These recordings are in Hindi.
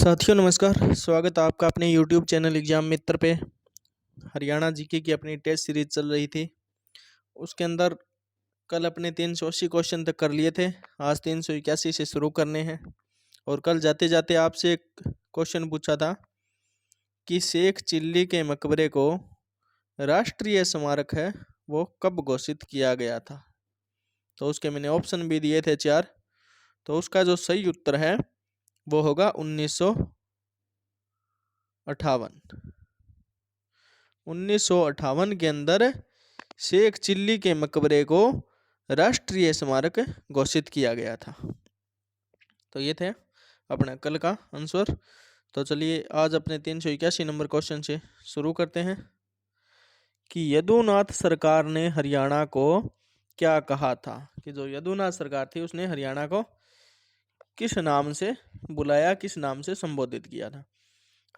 साथियों नमस्कार। स्वागत है आपका अपने YouTube चैनल एग्जाम मित्र पे। हरियाणा जीके की अपनी टेस्ट सीरीज चल रही थी। उसके अंदर कल अपने 380 क्वेश्चन तक कर लिए थे। आज 381 से शुरू करने हैं। और कल जाते जाते आपसे एक क्वेश्चन पूछा था कि शेख चिल्ली के मकबरे को राष्ट्रीय स्मारक है वो कब घोषित किया गया था। तो उसके मैंने ऑप्शन भी दिए थे 4। तो उसका जो सही उत्तर है वो होगा 1958। 1958 के अंदर शेख चिल्ली के मकबरे को राष्ट्रीय स्मारक घोषित किया गया था। तो ये थे अपना कल का आंसर। तो चलिए आज अपने 381 नंबर क्वेश्चन से शुरू करते हैं कि यदुनाथ सरकार ने हरियाणा को क्या कहा था। कि जो यदुनाथ सरकार थी उसने हरियाणा को किस नाम से बुलाया, किस नाम से संबोधित किया था।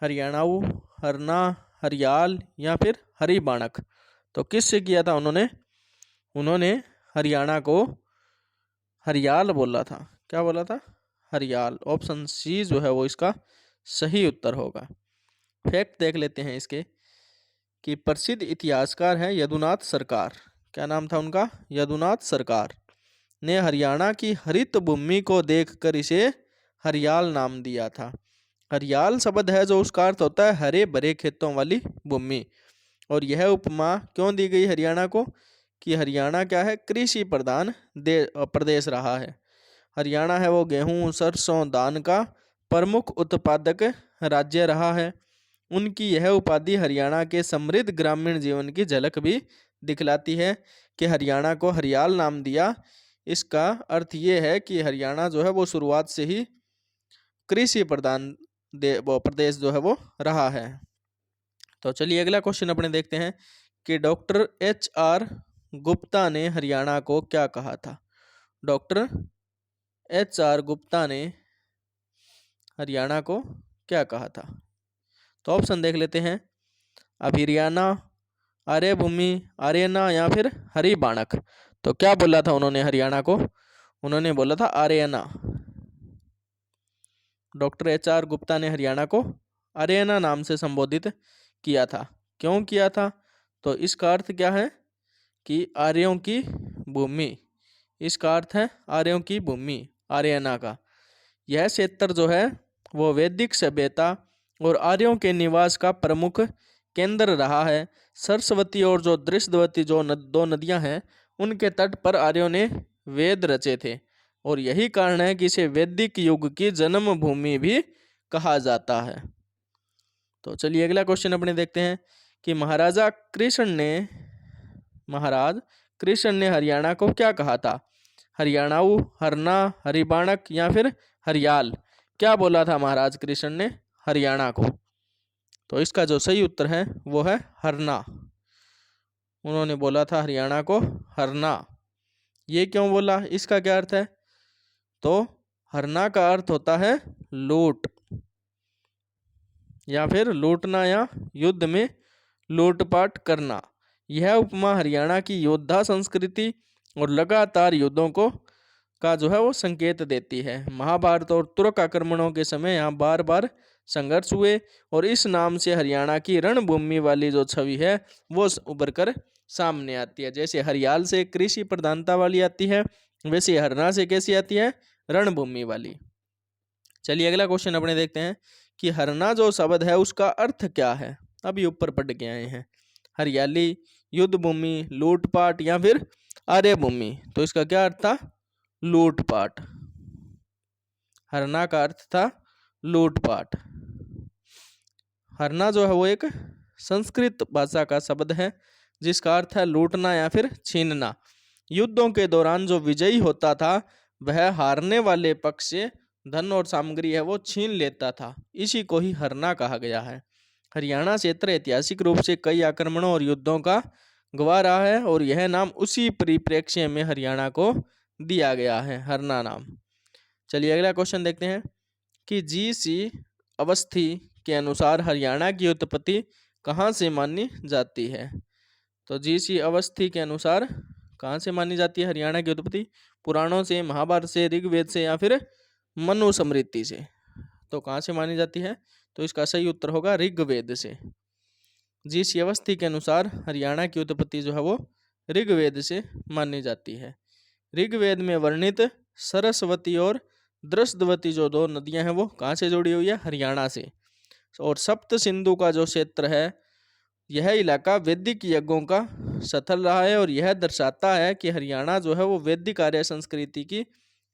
हरियाणाऊ, हरना, हरियाल या फिर हरि बाणक। तो किससे किया था उन्होंने हरियाणा को हरियाल बोला था। क्या बोला था? हरियाल। ऑप्शन सी जो है वो इसका सही उत्तर होगा। फैक्ट देख लेते हैं इसके कि प्रसिद्ध इतिहासकार हैं यदुनाथ सरकार। क्या नाम था उनका? यदुनाथ सरकार ने हरियाणा की हरित भूमि को देखकर इसे हरियाल नाम दिया था। हरियाल शब्द है जो उसका अर्थ होता है हरे भरे खेतों वाली भूमि। और यह उपमा क्यों दी गई हरियाणा को कि हरियाणा क्या है, कृषि प्रधान प्रदेश रहा है। हरियाणा है वो गेहूं, सरसों, धान का प्रमुख उत्पादक राज्य रहा है। उनकी यह उपाधि हरियाणा के समृद्ध ग्रामीण जीवन की झलक भी दिखलाती है कि हरियाणा को हरियाल नाम दिया। इसका अर्थ ये है कि हरियाणा जो है वो शुरुआत से ही कृषि प्रधान प्रदेश जो है वो रहा है। तो चलिए अगला क्वेश्चन अपने देखते हैं कि डॉक्टर HR गुप्ता ने हरियाणा को क्या कहा था। डॉक्टर HR गुप्ता ने हरियाणा को क्या कहा था। तो ऑप्शन देख लेते हैं। अभिरियाना, आर्य भूमि, आर्यना या फिर हरि बाणक। तो क्या बोला था उन्होंने हरियाणा को? उन्होंने बोला था आर्यना। डॉक्टर HR गुप्ता ने हरियाणा को आर्यना नाम से संबोधित किया था। क्यों किया था? तो इसका अर्थ क्या है कि आर्यों की भूमि। इसका अर्थ है आर्यों की भूमि, आर्यना का। यह क्षेत्र जो है वो वैदिक सभ्यता और आर्यों के निवास का प्रमुख केंद्र रहा है। सरस्वती और जो दृश्यवती जो दो नदियां हैं उनके तट पर आर्यों ने वेद रचे थे। और यही कारण है कि इसे वैदिक युग की जन्मभूमि भी कहा जाता है। तो चलिए अगला क्वेश्चन अपने देखते हैं कि महाराज कृष्ण ने हरियाणा को क्या कहा था। हरियाणाऊ, हरना, हरिबाणक या फिर हरियाल। क्या बोला था महाराज कृष्ण ने हरियाणा को? तो इसका जो सही उत्तर है वो है हरना। उन्होंने बोला था हरियाणा को हरना। ये क्यों बोला, इसका क्या अर्थ है? तो हरना का अर्थ होता है लूट या फिर लूटना या युद्ध में लूटपाट करना। यह उपमा हरियाणा की योद्धा संस्कृति और लगातार युद्धों का जो है वो संकेत देती है। महाभारत और तुर्क आक्रमणों के समय यहाँ बार बार संघर्ष हुए और इस नाम से हरियाणा की रणभूमि वाली जो छवि है वो उभर कर सामने आती है। जैसे हरियाल से कृषि प्रधानता वाली आती है, वैसे हरना से कैसी आती है, रणभूमि वाली। चलिए अगला क्वेश्चन अपने देखते हैं कि हरना जो शब्द है उसका अर्थ क्या है। अभी ऊपर पढ़ के आए हैं। हरियाली, युद्ध भूमि, लूटपाट या फिर आर्य भूमि। तो इसका क्या अर्थ था? लूटपाट। हरना का अर्थ था लूटपाट। हरना जो है वो एक संस्कृत भाषा का शब्द है जिसका अर्थ है लूटना या फिर छीनना। युद्धों के दौरान जो विजयी होता था वह हारने वाले पक्ष से धन और सामग्री है वो छीन लेता था। इसी को ही हरना कहा गया है। हरियाणा क्षेत्र ऐतिहासिक रूप से कई आक्रमणों और युद्धों का गवाह रहा है और यह नाम उसी परिप्रेक्ष्य में हरियाणा को दिया गया है, हरना नाम। चलिए अगला क्वेश्चन देखते हैं कि GC अवस्थी के अनुसार हरियाणा की उत्पत्ति कहाँ से मानी जाती है। तो GC अवस्थी के अनुसार कहाँ से मानी जाती है हरियाणा की उत्पत्ति? पुराणों से, महाभारत से, ऋग्वेद से या फिर मनुस्मृति से। तो कहाँ से मानी जाती है? तो इसका सही उत्तर होगा ऋग्वेद से। जिस अवस्थी के अनुसार हरियाणा की उत्पत्ति जो है वो ऋग्वेद से मानी जाती है। ऋग्वेद में वर्णित सरस्वती और द्रष्टवती जो दो नदियां हैं वो कहाँ से जुड़ी हुई है? हरियाणा से। और सप्त सिंधु का जो क्षेत्र है, यह इलाका वैदिक यज्ञों का स्थल रहा है और यह दर्शाता है कि हरियाणा जो है वो वैदिक आर्य संस्कृति की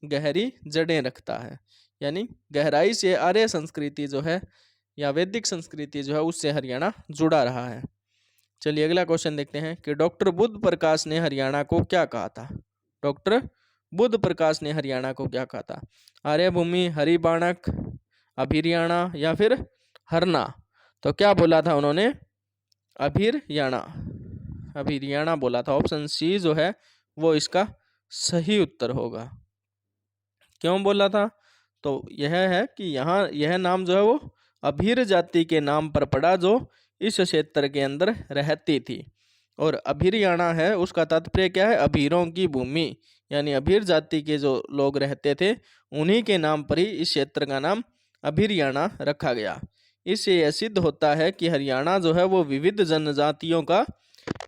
गहरी जड़ें रखता है। यानी गहराई से आर्य संस्कृति जो है या वैदिक संस्कृति जो है उससे हरियाणा जुड़ा रहा है। चलिए अगला क्वेश्चन देखते हैं कि डॉक्टर बुद्ध प्रकाश ने हरियाणा को क्या कहा था? डॉक्टर बुद्ध प्रकाश ने हरियाणा को क्या कहा था? आर्यभूमि, हरिबाणक, अभिरियाणा या फिर हरना? तो क्या बोला था उन्होंने? अभिरियाणा, अभिरियाणा बोला था। ऑप्शन सी जो है वो इसका सही उत्तर होगा। क्यों बोला था? तो यह है कि यहाँ यह नाम जो है वो अभीर जाति के नाम पर पड़ा जो इस क्षेत्र के अंदर रहती थी। और अभिरियाणा है उसका तात्पर्य क्या है? अभीरों की भूमि, यानी अभीर जाति के जो लोग रहते थे उन्हीं के नाम पर ही इस क्षेत्र का नाम अभिरियाणा रखा गया। इससे यह सिद्ध होता है कि हरियाणा जो है वो विविध जनजातियों का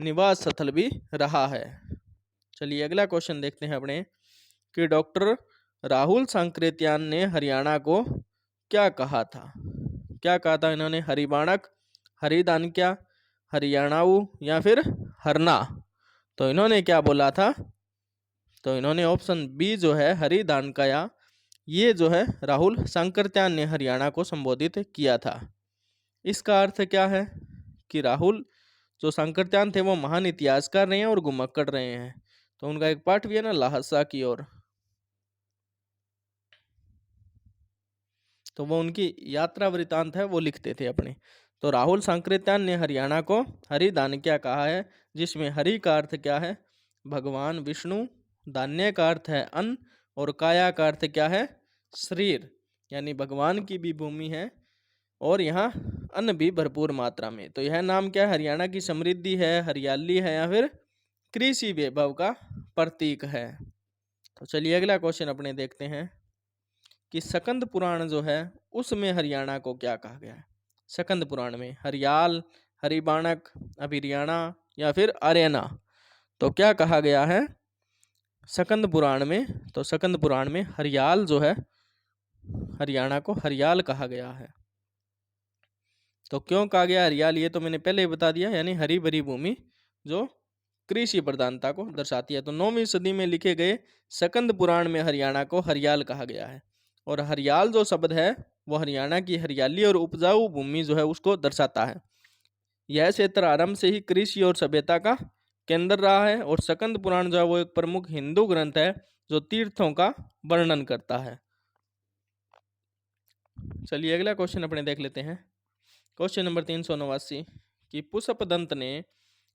निवास स्थल भी रहा है। चलिए अगला क्वेश्चन देखते हैं अपने कि डॉक्टर राहुल सांकृत्यान ने हरियाणा को क्या कहा था? क्या कहा था इन्होंने? हरिबाणक, हरिदानक्या, हरियाणाऊ या फिर हरना? तो इन्होंने क्या बोला था? तो इन्होंने ऑप्शन बी जो है हरिदानकाया, ये जो है राहुल सांकृत्यान ने हरियाणा को संबोधित किया था। इसका अर्थ क्या है कि राहुल जो सांकृत्यान थे वो महान इतिहासकार रहे हैं और घुमक्कड़ रहे हैं। तो उनका एक पाठ भी है ना, लाहसा की ओर, तो वो उनकी यात्रा वृतांत है वो लिखते थे अपने। तो राहुल सांकृत्यान ने हरियाणा को हरिदानक्या कहा है, जिसमें हरि का अर्थ क्या है? भगवान विष्णु, दान्य का अर्थ है अन्न और काया का अर्थ क्या है? शरीर, यानी भगवान की भी भूमि है और यहाँ अन्न भी भरपूर मात्रा में। तो यह नाम क्या है? हरियाणा की समृद्धि है, हरियाली है या फिर कृषि वैभव का प्रतीक है। तो चलिए अगला क्वेश्चन अपने देखते हैं कि सकंद पुराण जो है उसमें हरियाणा को क्या कहा गया है? सकंद पुराण में हरियाल, हरिबाणक, अभिरियाणा या फिर आर्यना? तो क्या कहा गया है सकंद पुराण में? तो सकंद पुराण में हरियाल जो है, हरियाणा को हरियाल कहा गया है। तो क्यों कहा गया हरियाल? ये तो मैंने पहले ही बता दिया, यानी हरी भरी भूमि जो कृषि प्रधानता को दर्शाती है। तो 9वीं सदी में लिखे गए सकंद पुराण में हरियाणा को हरियाल कहा गया है। और हरियाल जो शब्द है वो हरियाणा की हरियाली और उपजाऊ भूमि जो है उसको दर्शाता है। यह क्षेत्र आरंभ से ही कृषि और सभ्यता का केंद्र रहा है। और सकंद पुराण जो है वो एक प्रमुख हिंदू ग्रंथ है जो तीर्थों का वर्णन करता है। चलिए अगला क्वेश्चन अपने देख लेते हैं। क्वेश्चन नंबर 389 कि पुष्पदंत ने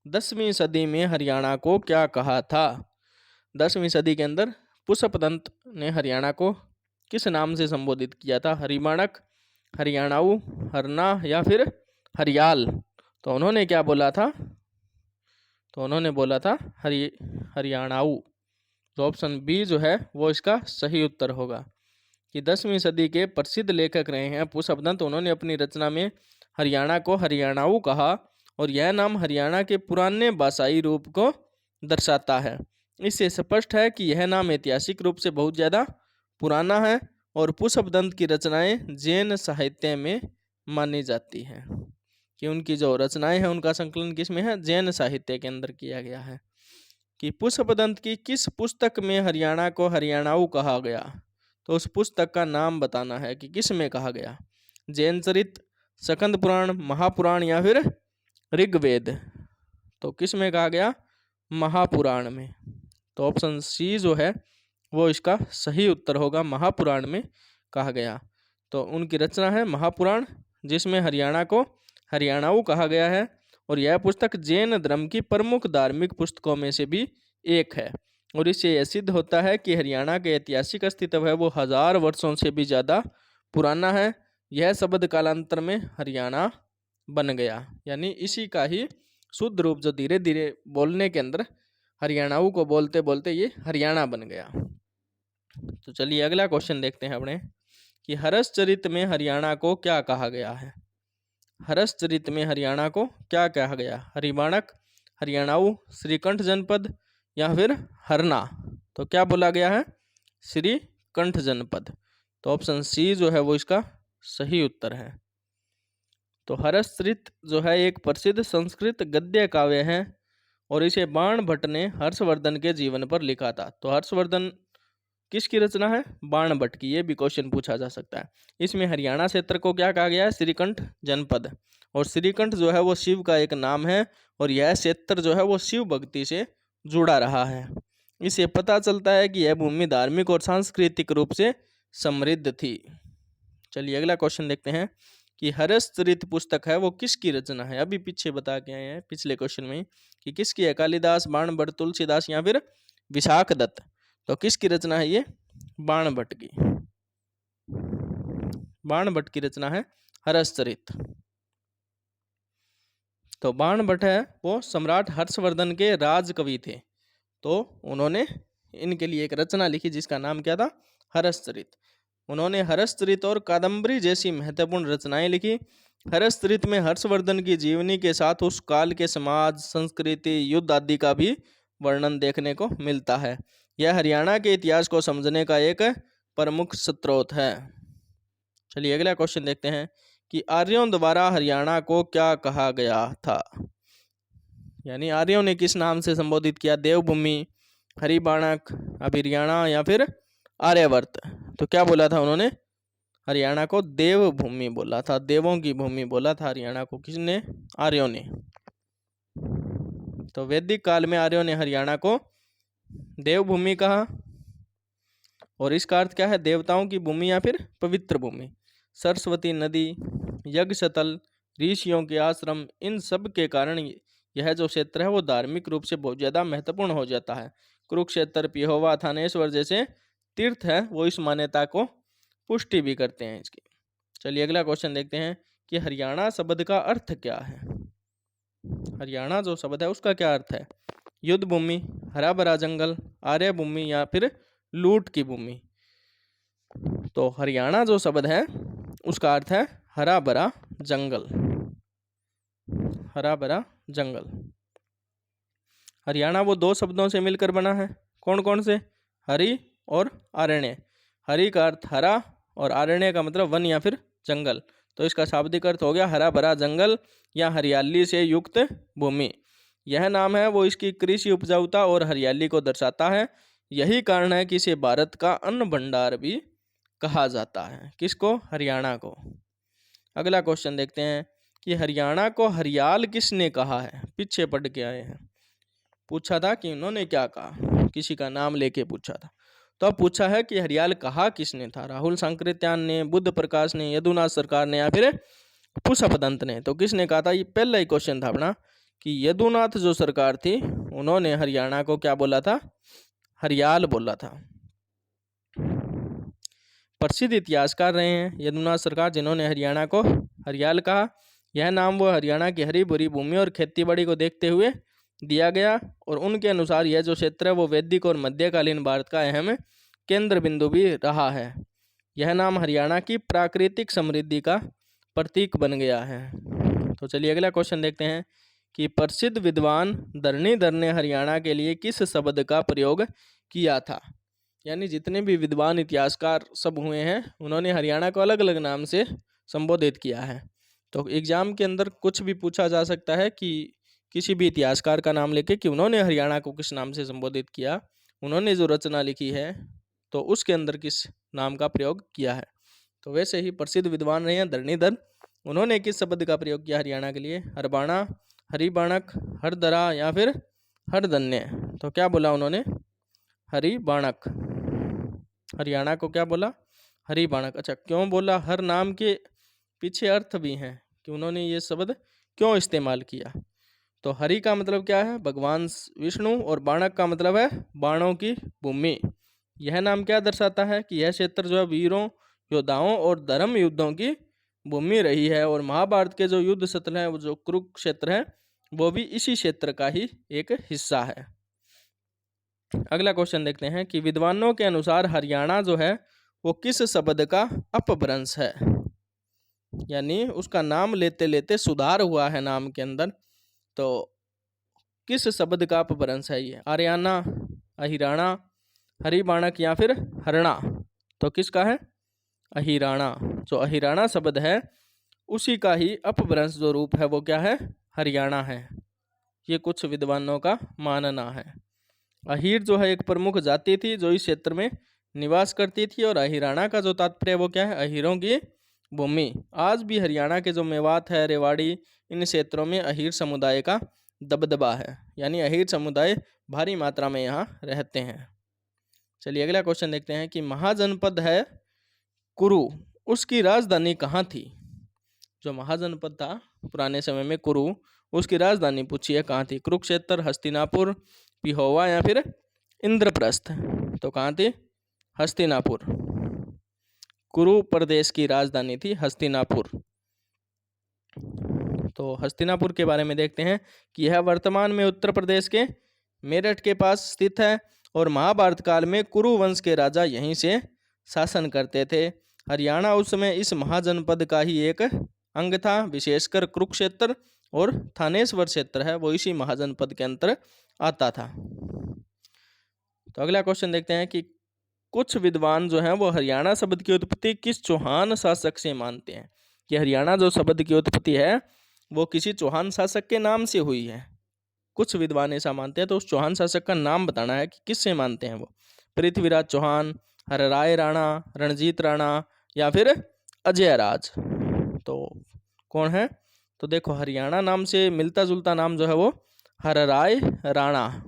10वीं सदी में हरियाणा को क्या कहा था? 10वीं सदी के अंदर पुष्पदंत ने हरियाणा को किस नाम से संबोधित किया था? हरिबाणक, हरियाणाऊ, हरना या फिर हरियाल? तो उन्होंने क्या बोला था? तो उन्होंने बोला था हरियाणाऊ। तो ऑप्शन बी जो है वो इसका सही उत्तर होगा कि 10वीं सदी के प्रसिद्ध लेखक रहे हैं पुष्पदंत। उन्होंने अपनी रचना में हरियाणा को हरियाणाऊ कहा और यह नाम हरियाणा के पुराने भाषाई रूप को दर्शाता है। इससे स्पष्ट है कि यह नाम ऐतिहासिक रूप से बहुत ज़्यादा पुराना है और पुष्पदंत की रचनाएं जैन साहित्य में मानी जाती हैं, कि उनकी जो रचनाएं हैं उनका संकलन किस में है? जैन साहित्य के अंदर किया गया है। कि पुष्पदंत की किस पुस्तक में हरियाणा को हरियाणाऊ कहा गया? तो उस पुस्तक का नाम बताना है कि किस में कहा गया। जैन चरित, सकंद पुराण, महापुराण या फिर ऋग्वेद? तो किस में कहा गया? महापुराण में। तो ऑप्शन सी जो है वो इसका सही उत्तर होगा, महापुराण में कहा गया। तो उनकी रचना है महापुराण जिसमें हरियाणा को हरियाणाऊ कहा गया है और यह पुस्तक जैन धर्म की प्रमुख धार्मिक पुस्तकों में से भी एक है। और इससे यह सिद्ध होता है कि हरियाणा के ऐतिहासिक अस्तित्व है वो 1000 वर्षों से भी ज़्यादा पुराना है। यह शब्द कालांतर में हरियाणा बन गया, यानी इसी का ही शुद्ध रूप जो धीरे धीरे बोलने के अंदर हरियाणाऊ को बोलते बोलते ये हरियाणा बन गया। तो चलिए अगला क्वेश्चन देखते हैं अपने कि हरसचरित में हरियाणा को क्या कहा गया है। हरसचरित में हरियाणा को क्या कहा गया? हरिबाणक, हरियाणाऊ, श्रीकंठ जनपद या फिर हरना। तो क्या बोला गया है? श्रीकंठ जनपद। तो ऑप्शन सी जो है वो इसका सही उत्तर है। तो हरसचरित जो है एक प्रसिद्ध संस्कृत गद्य काव्य है और इसे बाण भट्ट ने हर्षवर्धन के जीवन पर लिखा था। तो हर्षवर्धन किसकी रचना है? बाण भट्ट की। ये भी क्वेश्चन पूछा जा सकता है। इसमें हरियाणा क्षेत्र को क्या कहा गया है? श्रीकंठ जनपद। और श्रीकंठ जो है वो शिव का एक नाम है और यह क्षेत्र जो है वो शिव भक्ति से जुड़ा रहा है। इससे पता चलता है कि यह भूमि धार्मिक और सांस्कृतिक रूप से समृद्ध थी। चलिए अगला क्वेश्चन देखते हैं कि हरसचरित पुस्तक है वो किसकी रचना है। अभी पीछे बता के आए हैं पिछले क्वेश्चन में कि किसकी है? कालिदास, बाण भट्ट, तुलसीदास या फिर विशाख दत्त। तो किसकी रचना है ये? बाण भट्ट की। बाण भट्ट की रचना है हरसचरित। तो बाण भट्ट है वो सम्राट हर्षवर्धन के राजकवि थे। तो उन्होंने इनके लिए एक रचना लिखी जिसका नाम क्या था? हरसचरित। उन्होंने हरसचरित और कादम्बरी जैसी महत्वपूर्ण रचनाएं लिखी। हरसचरित में हर्षवर्धन की जीवनी के साथ उस काल के समाज, संस्कृति, युद्ध आदि का भी वर्णन देखने को मिलता है। यह हरियाणा के इतिहास को समझने का एक प्रमुख स्रोत है। चलिए अगला क्वेश्चन देखते हैं कि आर्यों द्वारा हरियाणा को क्या कहा गया था। यानी आर्यों ने किस नाम से संबोधित किया? देवभूमि, हरिबाणक, हरियाणा या फिर आर्यावर्त। तो क्या बोला था उन्होंने? हरियाणा को देवभूमि बोला था। देवों की भूमि बोला था हरियाणा को। किसने? आर्यों ने। तो वैदिक काल में आर्यों ने हरियाणा को देवभूमि कहा और इसका अर्थ क्या है? देवताओं की भूमि या फिर पवित्र भूमि। सरस्वती नदी, यज्ञस्थल, ऋषियों के आश्रम, इन सब के कारण यह जो क्षेत्र है वो धार्मिक रूप से बहुत ज्यादा महत्वपूर्ण हो जाता है। कुरुक्षेत्र, पिहोवा, थानेश्वर जैसे तीर्थ है वो इस मान्यता को पुष्टि भी करते हैं इसकी। चलिए अगला क्वेश्चन देखते हैं कि हरियाणा शब्द का अर्थ क्या है। हरियाणा जो शब्द है उसका क्या अर्थ है? युद्ध भूमि, हरा भरा जंगल, आर्य भूमि या फिर लूट की भूमि। तो हरियाणा जो शब्द है उसका अर्थ है हरा भरा जंगल। हरा भरा जंगल। हरियाणा वो दो शब्दों से मिलकर बना है। कौन कौन से? हरि और आरण्य। हरि का अर्थ हरा और आरण्य का मतलब वन या फिर जंगल। तो इसका शाब्दिक अर्थ हो गया हरा भरा जंगल या हरियाली से युक्त भूमि। यह नाम है वो इसकी कृषि उपजाऊता और हरियाली को दर्शाता है। यही कारण है कि इसे भारत का अन्न भंडार भी कहा जाता है। किसको? हरियाणा को। अगला क्वेश्चन देखते हैं कि हरियाणा को हरियाल किसने कहा है। पीछे पढ़ के आए हैं, पूछा था कि उन्होंने क्या कहा, किसी का नाम लेके पूछा था। तो अब पूछा है कि हरियाल कहा किसने था। राहुल सांकृत्यायन ने, बुद्ध प्रकाश ने, यदुनाथ सरकार ने या फिर पुष्पदंत ने। तो किसने कहा था? ये पहला ही क्वेश्चन था अपना कि यदुनाथ जो सरकार थी उन्होंने हरियाणा को क्या बोला था? हरियाल बोला था। प्रसिद्ध इतिहासकार रहे हैं यदुनाथ सरकार जिन्होंने हरियाणा को हरियाल कहा। यह नाम वो हरियाणा की हरी भरी भूमि और खेतीबाड़ी को देखते हुए दिया गया और उनके अनुसार यह जो क्षेत्र है वो वैदिक और मध्यकालीन भारत का अहम केंद्र बिंदु भी रहा है। यह नाम हरियाणा की प्राकृतिक समृद्धि का प्रतीक बन गया है। तो चलिए अगला क्वेश्चन देखते हैं कि प्रसिद्ध विद्वान धरणीधर ने हरियाणा के लिए किस शब्द का प्रयोग किया था। यानी जितने भी विद्वान इतिहासकार सब हुए हैं उन्होंने हरियाणा को अलग अलग नाम से संबोधित किया है। तो एग्जाम के अंदर कुछ भी पूछा जा सकता है कि किसी भी इतिहासकार का नाम लेके कि उन्होंने हरियाणा को किस नाम से संबोधित किया, उन्होंने जो रचना लिखी है तो उसके अंदर किस नाम का प्रयोग किया है। तो वैसे ही प्रसिद्ध विद्वान रहे हैं धरणीधर, उन्होंने किस शब्द का प्रयोग किया हरियाणा के लिए? हरबाणा, हरिबाणक, हरदरा या फिर हरधन्य। तो क्या बोला उन्होंने? हरिबाणक। हरियाणा को क्या बोला? हरिबाणक। अच्छा, क्यों बोला? हर नाम के पीछे अर्थ भी हैं कि उन्होंने ये शब्द क्यों इस्तेमाल किया। तो हरि का मतलब क्या है? भगवान विष्णु और बाणक का मतलब है बाणों की भूमि। यह नाम क्या दर्शाता है कि यह क्षेत्र जो है वीरों, योद्धाओं और धर्म युद्धों की भूमि रही है और महाभारत के जो युद्ध क्षेत्र है वो जो कुरुक्षेत्र है वो भी इसी क्षेत्र का ही एक हिस्सा है। अगला क्वेश्चन देखते हैं कि विद्वानों के अनुसार हरियाणा जो है वो किस शब्द का अपभ्रंश है, यानी उसका नाम लेते लेते सुधार हुआ है नाम के अंदर, तो किस शब्द का अपभ्रंश है ये? आर्याना, अहिराणा, हरिबाणक या फिर हरणा? तो किसका है? अहिराणा। जो अहिराणा शब्द है उसी का ही अपभ्रंश जो रूप है वो क्या है? हरियाणा है। ये कुछ विद्वानों का मानना है। अहीर जो है एक प्रमुख जाति थी जो इस क्षेत्र में निवास करती थी, और अहिराणा का जो तात्पर्य वो क्या है? अहीरों की भूमि। आज भी हरियाणा के जो मेवात है, रेवाड़ी, इन क्षेत्रों में अहीर समुदाय का दबदबा है, यानी अहीर समुदाय भारी मात्रा में यहाँ रहते हैं। चलिए अगला क्वेश्चन देखते हैं कि महाजनपद है कुरु, उसकी राजधानी कहाँ थी? जो महाजनपद था पुराने समय में कुरु, उसकी राजधानी पूछी है कहाँ थी? कुरुक्षेत्र, हस्तिनापुर, पिहोवा या फिर इंद्रप्रस्थ? तो कहाँ थी? हस्तिनापुर। कुरु प्रदेश की राजधानी थी हस्तिनापुर। तो हस्तिनापुर के बारे में देखते हैं कि यह वर्तमान में उत्तर प्रदेश के मेरठ के पास स्थित है, और महाभारत काल में कुरु वंश के राजा यहीं से शासन करते थे। हरियाणा उस समय इस महाजनपद का ही एक अंग था। विशेषकर कुरुक्षेत्र और थानेश्वर क्षेत्र है वो इसी महाजनपद के अंतर आता था। तो अगला क्वेश्चन देखते हैं कि कुछ विद्वान जो हैं वो हरियाणा शब्द की उत्पत्ति किस चौहान शासक से मानते हैं? कि हरियाणा जो शब्द की उत्पत्ति है वो किसी चौहान शासक के नाम से हुई है। कुछ विद्वान ऐसा मानते हैं, तो उस चौहान शासक का नाम बताना है कि किससे मानते हैं वो। पृथ्वीराज चौहान, हरराय राणा, रणजीत राणा या फिर अजय राज? तो कौन है? तो देखो हरियाणा नाम से मिलता जुलता नाम जो है वो हरराय राणा,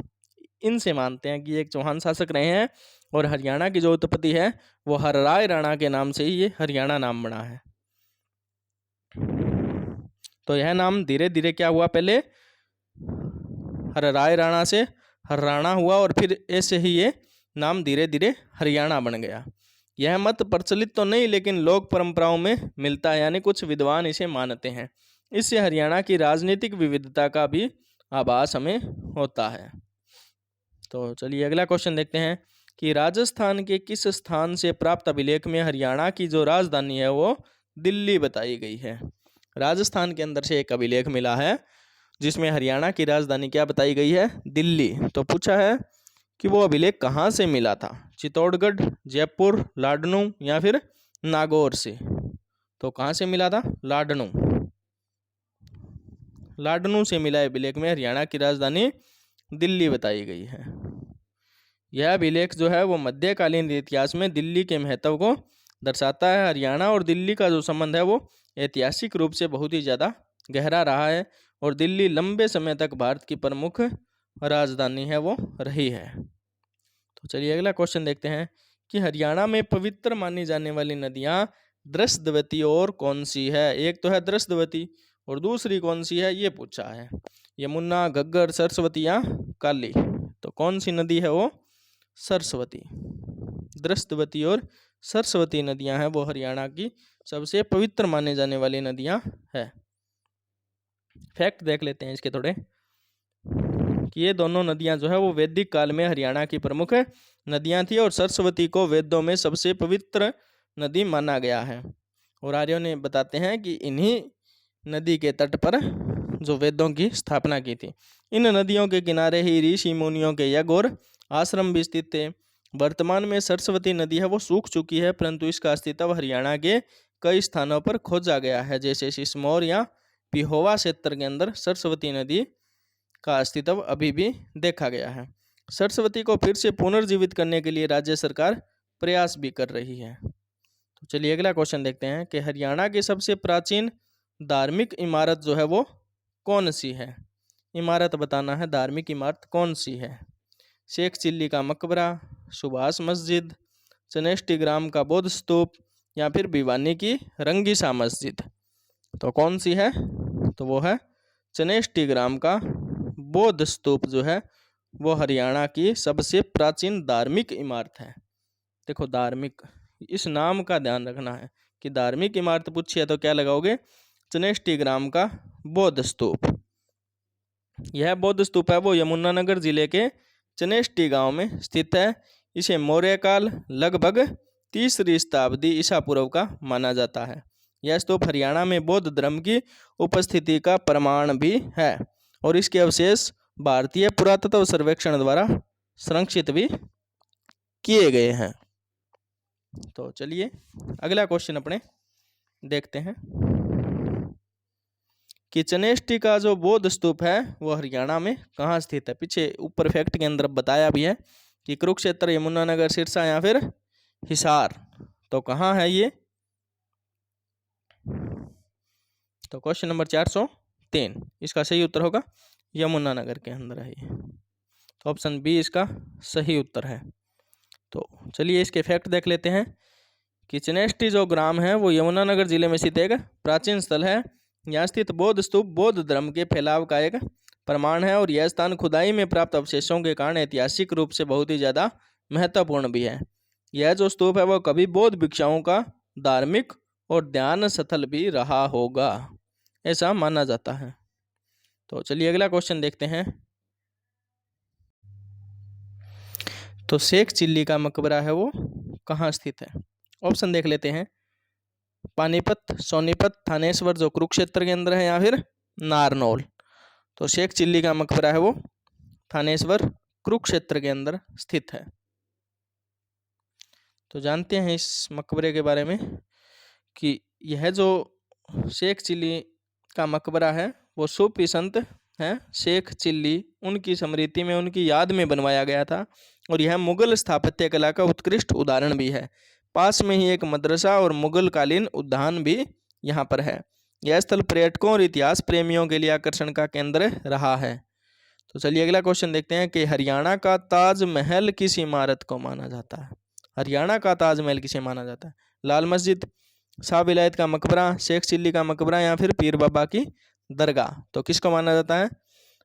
इनसे मानते हैं कि एक चौहान शासक रहे हैं, और हरियाणा की जो उत्पत्ति है वो हरराय राणा के नाम से ही ये हरियाणा नाम बना है। तो यह नाम धीरे धीरे क्या हुआ? पहले हरराय राणा से हर्राणा हुआ, और फिर ऐसे ही ये नाम धीरे धीरे हरियाणा बन गया। यह मत प्रचलित तो नहीं, लेकिन लोक परंपराओं में मिलता है, यानी कुछ विद्वान इसे मानते हैं। इससे हरियाणा की राजनीतिक विविधता का भी आभास हमें होता है। तो चलिए अगला क्वेश्चन देखते हैं कि राजस्थान के किस स्थान से प्राप्त अभिलेख में हरियाणा की जो राजधानी है वो दिल्ली बताई गई है? राजस्थान के अंदर से एक अभिलेख मिला है जिसमें हरियाणा की राजधानी क्या बताई गई है? दिल्ली। तो पूछा है कि वो अभिलेख कहाँ से मिला था? चित्तौड़गढ़, जयपुर, लाडनू या फिर नागौर से? तो कहाँ से मिला था? लाडनू। लाडनू से मिला अभिलेख में हरियाणा की राजधानी दिल्ली बताई गई है। यह अभिलेख जो है वो मध्यकालीन इतिहास में दिल्ली के महत्व को दर्शाता है। हरियाणा और दिल्ली का जो संबंध है वो ऐतिहासिक रूप से बहुत ही ज़्यादा गहरा रहा है, और दिल्ली लंबे समय तक भारत की प्रमुख राजधानी है वो रही है। तो चलिए अगला क्वेश्चन देखते हैं कि हरियाणा में पवित्र मानी जाने वाली नदियाँ दृष्टवती और कौन सी है? एक तो है दृष्टवती, और दूसरी कौन सी है ये पूछा है। यमुना, घग्गर, सरस्वती या काली? तो कौन सी नदी है वो? सरस्वती। दृष्टवती और सरस्वती नदियां हैं वो हरियाणा की सबसे पवित्र माने जाने वाली नदियां हैं। फैक्ट देख लेते हैं इसके थोड़े कि ये दोनों नदियां जो है वो वैदिक काल में हरियाणा की प्रमुख नदियां थी, और सरस्वती को वेदों में सबसे पवित्र नदी माना गया है। और आर्यों ने बताते हैं कि इन्हीं नदी के तट पर जो वेदों की स्थापना की थी। इन नदियों के किनारे ही ऋषि मुनियों के यज्ञ और आश्रम भी स्थित थे। वर्तमान में सरस्वती नदी है वो सूख चुकी है, परंतु इसका अस्तित्व हरियाणा के कई स्थानों पर खोजा गया है, जैसे सिसमौर या पिहोवा क्षेत्र के अंदर सरस्वती नदी का अस्तित्व अभी भी देखा गया है। सरस्वती को फिर से पुनर्जीवित करने के लिए राज्य सरकार प्रयास भी कर रही है। तो चलिए अगला क्वेश्चन देखते हैं कि हरियाणा की सबसे प्राचीन धार्मिक इमारत जो है वो कौन सी है? इमारत बताना है, धार्मिक इमारत कौन सी है? शेख चिल्ली का मकबरा, सुभाष मस्जिद, चनेष्टी ग्राम का बौद्ध स्तूप या फिर भिवानी की रंगीसा मस्जिद? तो कौन सी है? तो वो है चनेष्टी ग्राम का बौद्ध स्तूप जो है वो हरियाणा की सबसे प्राचीन धार्मिक इमारत है। देखो धार्मिक, इस नाम का ध्यान रखना है कि धार्मिक इमारत पूछी है तो क्या लगाओगे? चनेष्टी ग्राम का बौद्ध स्तूप। यह बौद्ध स्तूप है वो यमुनानगर जिले के चनेष्टी गांव में स्थित है। इसे मौर्य काल लगभग 3री शताब्दी ईसा पूर्व का माना जाता है। यह स्तूप हरियाणा में बौद्ध धर्म की उपस्थिति का प्रमाण भी है और इसके अवशेष भारतीय पुरातत्व सर्वेक्षण द्वारा संरक्षित भी किए गए हैं। तो चलिए अगला क्वेश्चन अपने देखते हैं कि चनेष्टी का जो बौद्ध स्तूप है वो हरियाणा में कहाँ स्थित है। पीछे ऊपर फैक्ट के अंदर बताया भी है कि कुरुक्षेत्र, यमुनानगर, सिरसा या फिर हिसार। तो कहाँ है ये? तो क्वेश्चन नंबर 403 इसका सही उत्तर होगा यमुनानगर के अंदर है ये। तो ऑप्शन बी इसका सही उत्तर है। तो चलिए इसके फैक्ट देख लेते हैं कि चनेष्टी जो ग्राम है वो यमुनानगर जिले में स्थित एक प्राचीन स्थल है। यहाँ स्थित बौद्ध स्तूप बौद्ध धर्म के फैलाव का एक प्रमाण है और यह स्थान खुदाई में प्राप्त अवशेषों के कारण ऐतिहासिक रूप से बहुत ही ज़्यादा महत्वपूर्ण भी है। यह जो स्तूप है वो कभी बौद्ध भिक्षुओं का धार्मिक और ध्यान स्थल भी रहा होगा, ऐसा माना जाता है। तो चलिए अगला क्वेश्चन देखते हैं। तो शेख चिल्ली का मकबरा है वो कहाँ स्थित है? ऑप्शन देख लेते हैं। पानीपत, सोनीपत, थानेश्वर जो कुरुक्षेत्र के अंदर है या फिर नारनौल। तो शेख चिल्ली का मकबरा है वो थानेश्वर कुरुक्षेत्र के अंदर स्थित है। तो जानते हैं इस मकबरे के बारे में कि यह जो शेख चिल्ली का मकबरा है वो सूफी संत हैं शेख चिल्ली, उनकी स्मृति में, उनकी याद में बनवाया गया था और यह मुगल स्थापत्य कला का उत्कृष्ट उदाहरण भी है। पास में ही एक मदरसा और मुगल कालीन उद्यान भी यहाँ पर है। यह स्थल पर्यटकों और इतिहास प्रेमियों के लिए आकर्षण का केंद्र रहा है। तो चलिए अगला क्वेश्चन देखते हैं कि हरियाणा का ताजमहल किस इमारत को माना जाता है? हरियाणा का ताजमहल किसे माना जाता है? लाल मस्जिद, शाह विलायत का मकबरा, शेख चिल्ली का मकबरा या फिर पीर बाबा की दरगाह। तो किसको माना जाता है?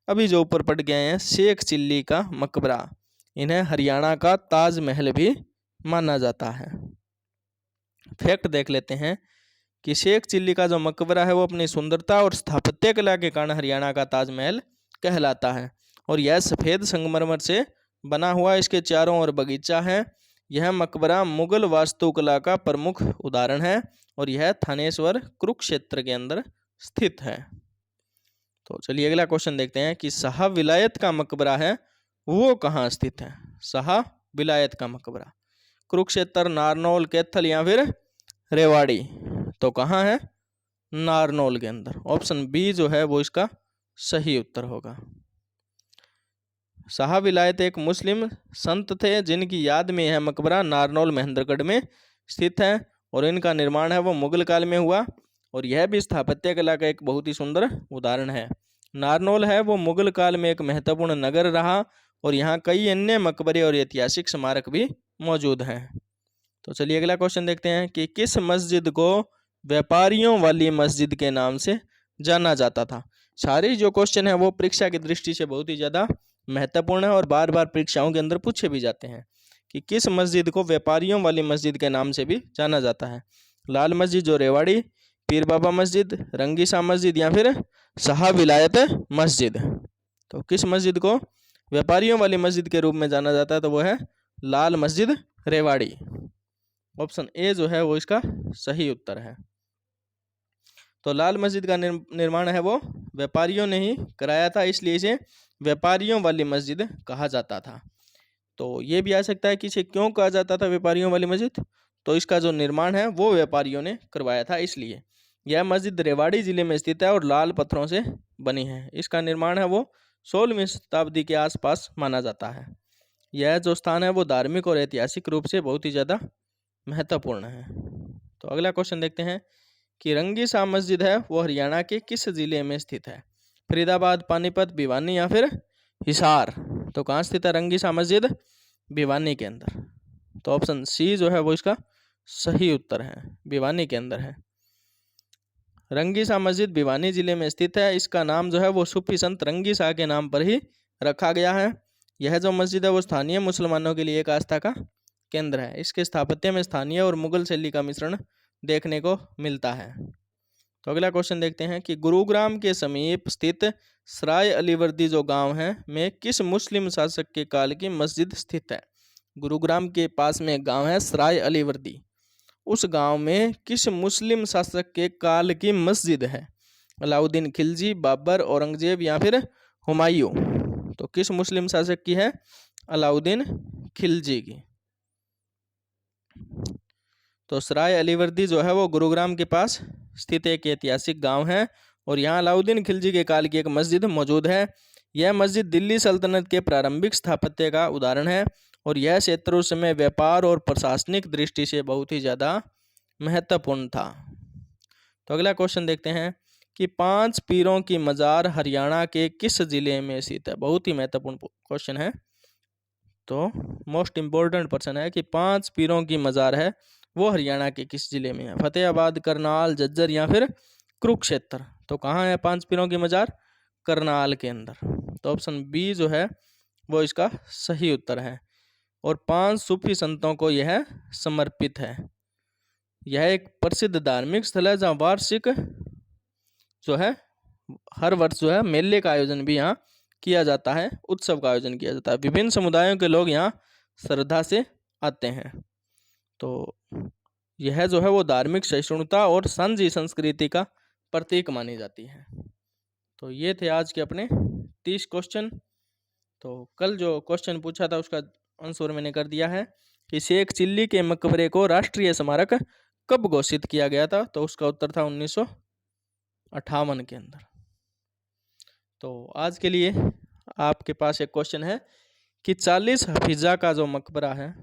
अभी जो ऊपर पढ़ गए हैं शेख चिल्ली का मकबरा, इन्हें हरियाणा का ताजमहल भी माना जाता है। फैक्ट देख लेते हैं कि शेख चिल्ली का जो मकबरा है वो अपनी सुंदरता और स्थापत्य कला के कारण हरियाणा का ताजमहल कहलाता है और यह सफ़ेद संगमरमर से बना हुआ, इसके चारों ओर बगीचा है। यह मकबरा मुगल वास्तुकला का प्रमुख उदाहरण है और यह थानेश्वर कुरुक्षेत्र के अंदर स्थित है। तो चलिए अगला क्वेश्चन देखते हैं कि शाह विलायत का मकबरा है वो कहाँ स्थित है? शाह विलायत का मकबरा कुरुक्षेत्र, नारनौल, कैथल या फिर रेवाड़ी। तो कहाँ है? नारनौल के अंदर। ऑप्शन बी जो है वो इसका सही उत्तर होगा। शाह विलायत एक मुस्लिम संत थे जिनकी याद में यह मकबरा नारनौल महेंद्रगढ़ में स्थित है और इनका निर्माण है वो मुगल काल में हुआ और यह भी स्थापत्य कला का एक बहुत ही सुंदर उदाहरण है। नारनौल है वो मुगल काल में एक महत्वपूर्ण नगर रहा और यहाँ कई अन्य मकबरे और ऐतिहासिक स्मारक भी मौजूद हैं। तो चलिए अगला क्वेश्चन देखते हैं कि किस मस्जिद को व्यापारियों वाली मस्जिद के नाम से जाना जाता था? सारे जो क्वेश्चन है वो परीक्षा की दृष्टि से बहुत ही ज़्यादा महत्वपूर्ण है और बार बार परीक्षाओं के अंदर पूछे भी जाते हैं कि किस मस्जिद को व्यापारियों वाली मस्जिद के नाम से भी जाना जाता है। लाल मस्जिद जो रेवाड़ी, पीर बाबा मस्जिद, रंगीसा मस्जिद या फिर शाह विलायत मस्जिद। तो किस मस्जिद को व्यापारियों वाली मस्जिद के रूप में जाना जाता है? तो वो है लाल मस्जिद रेवाड़ी। ऑप्शन ए जो है वो इसका सही उत्तर है। तो लाल मस्जिद का निर्माण है वो व्यापारियों ने ही कराया था, इसलिए इसे व्यापारियों वाली मस्जिद कहा जाता था। तो ये भी आ सकता है कि इसे क्यों कहा जाता था व्यापारियों वाली मस्जिद? तो इसका जो निर्माण है वो व्यापारियों ने करवाया था, इसलिए। यह मस्जिद रेवाड़ी जिले में स्थित है और लाल पत्थरों से बनी है। इसका निर्माण है वो 16वीं शताब्दी के आसपास माना जाता है। यह जो स्थान है वो धार्मिक और ऐतिहासिक रूप से बहुत ही ज़्यादा महत्वपूर्ण है। तो अगला क्वेश्चन देखते हैं कि रंगीसा मस्जिद है वो हरियाणा के किस जिले में स्थित है? फरीदाबाद, पानीपत, भिवानी या फिर हिसार। तो कहाँ स्थित है रंगीसा मस्जिद? भिवानी के अंदर। तो ऑप्शन सी जो है वो इसका सही उत्तर है, भिवानी के अंदर है। रंगीसा मस्जिद भिवानी जिले में स्थित है। इसका नाम जो है वो सूफी संत रंगीसा के नाम पर ही रखा गया है। यह जो मस्जिद है वो स्थानीय मुसलमानों के लिए एक आस्था का केंद्र है। इसके स्थापत्य में स्थानीय और मुगल शैली का मिश्रण देखने को मिलता है। तो अगला क्वेश्चन देखते हैं कि गुरुग्राम के समीप स्थित सराय अलीवर्दी जो गांव है में किस मुस्लिम शासक के काल की मस्जिद स्थित है? गुरुग्राम के पास में एक गांव है सराय अली वर्दी, उस गांव में किस मुस्लिम शासक के काल की मस्जिद है? अलाउद्दीन खिलजी, बाबर, औरंगजेब या फिर हुमायूं? तो किस मुस्लिम शासक की है? अलाउद्दीन खिलजी की। तो सराय अलीवर्दी जो है वो गुरुग्राम के पास स्थित एक ऐतिहासिक गांव है और यहाँ अलाउद्दीन खिलजी के काल की एक मस्जिद मौजूद है। यह मस्जिद दिल्ली सल्तनत के प्रारंभिक स्थापत्य का उदाहरण है और यह क्षेत्र उस समय व्यापार और प्रशासनिक दृष्टि से बहुत ही ज़्यादा महत्वपूर्ण था। तो अगला क्वेश्चन देखते हैं कि 5 पीरों की मजार हरियाणा के किस जिले में स्थित है? बहुत ही महत्वपूर्ण क्वेश्चन है। तो मोस्ट इम्पोर्टेंट पर्सन है कि 5 पीरों की मजार है वो हरियाणा के किस जिले में है? फतेहाबाद, करनाल, झज्जर या फिर कुरुक्षेत्र? तो कहाँ है 5 पीरों की मजार? करनाल के अंदर। तो ऑप्शन बी जो है वो इसका सही उत्तर है। और 5 सूफी संतों को यह समर्पित है। यह एक प्रसिद्ध धार्मिक स्थल है जहाँ वार्षिक जो है हर वर्ष जो है मेले का आयोजन भी यहाँ किया जाता है, उत्सव का आयोजन किया जाता है। विभिन्न समुदायों के लोग यहाँ श्रद्धा से आते हैं। तो यह जो है वो धार्मिक सहिष्णुता और सांझी संस्कृति का प्रतीक मानी जाती है। तो ये थे आज के अपने 30 क्वेश्चन। तो कल जो क्वेश्चन पूछा था उसका आंसर मैंने कर दिया है कि शेख चिल्ली के मकबरे को राष्ट्रीय स्मारक कब घोषित किया गया था? तो उसका उत्तर था 1958 के अंदर। तो आज के लिए आपके पास एक क्वेश्चन है कि 40 हफीजा का जो मकबरा है,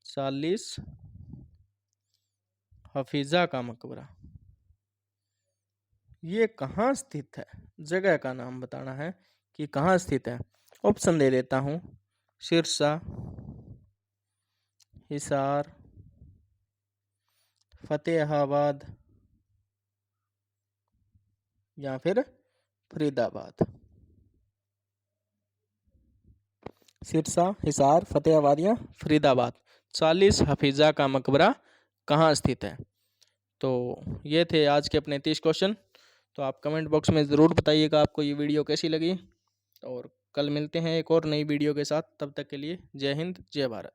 40 हफीजा का मकबरा ये कहाँ स्थित है? जगह का नाम बताना है कि कहाँ स्थित है। ऑप्शन दे देता हूँ, सिरसा, हिसार, फतेहाबाद या फिर फरीदाबाद। सिरसा, हिसार, फतेहाबाद या फरीदाबाद। 40 हफीजा का मकबरा कहाँ स्थित है? तो ये थे आज के अपने 30 क्वेश्चन। तो आप कमेंट बॉक्स में ज़रूर बताइएगा आपको ये वीडियो कैसी लगी और कल मिलते हैं एक और नई वीडियो के साथ। तब तक के लिए जय हिंद, जय भारत।